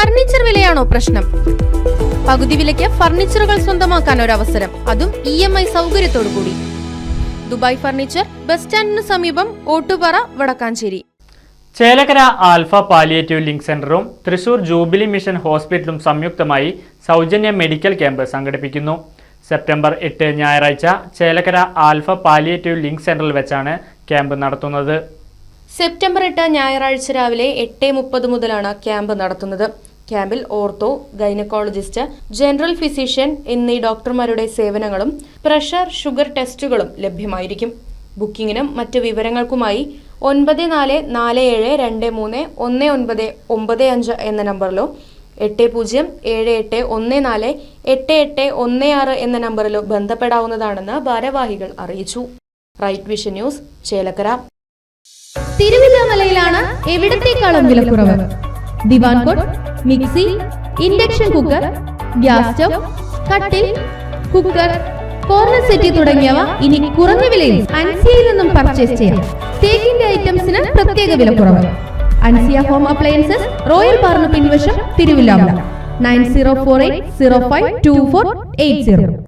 Furniture വിലയാണോ പ്രശ്നം? പകുതി വിലയ്ക്ക് ഫർണിച്ചറുകൾ സ്വന്തമാക്കാൻ ഒരു അവസരം, അതും EMI സൗകര്യത്തോടു കൂടി. ദുബായ് ഫർണിച്ചർ, ബസ് സ്റ്റാൻഡിന് സമീപം, Ottupara, Vadakkanchery. Chelakkara Alpha palliative link സെന്ററും തൃശൂർ ജൂബിലി മിഷൻ ഹോസ്പിറ്റലും സംയുക്തമായി സൗജന്യ മെഡിക്കൽ ക്യാമ്പ് സംഘടിപ്പിക്കുന്നു. സെപ്റ്റംബർ 8 ഞായറാഴ്ച ചേലക്കര ആൽഫ പാലിയേറ്റീവ് ലിങ്ക് സെന്ററിൽ വെച്ചാണ് ക്യാമ്പ് നടത്തുന്നത്. സെപ്റ്റംബർ 8 ഞായറാഴ്ച രാവിലെ 8:30 മുതലാണ് ക്യാമ്പ് നടത്തുന്നത്. ക്യാമ്പിൽ ഓർത്തോ, ഗൈനക്കോളജിസ്റ്റ്, ജനറൽ ഫിസിഷ്യൻ എന്നീ ഡോക്ടർമാരുടെ സേവനങ്ങളും പ്രഷർ, ഷുഗർ ടെസ്റ്റുകളും ലഭ്യമായിരിക്കും. ബുക്കിംഗിനും മറ്റ് വിവരങ്ങൾക്കുമായി 9423231995 എന്ന നമ്പറിലോ 8078148816 എന്ന നമ്പറിലോ ബന്ധപ്പെടാവുന്നതാണെന്ന് ഭാരവാഹികൾ അറിയിച്ചു. Right Vision News, Chelakkara. തിരുവില്ലാമലയിലാണ് എവിടത്തേക്കാളും വിലക്കുറവ്. Divan cot, mixie, induction cooker, gas stove, കട്ടിൽ, കുക്കർ, കോർണർ സെറ്റ് തുടങ്ങിയവ ഇനി കുറഞ്ഞ വിലയിൽ അൻസിയയിൽ നിന്നും പർച്ചേസ് ചെയ്യാം. തേക്കിന്റെ ഐറ്റംസിന് പ്രത്യേക വിലക്കുറവ്. അൻസിയ ഹോം അപ്ലയൻസസ്, റോയൽ പാർന്ന് പിൻവശം, തിരുവില്ലാമല. 9048052480.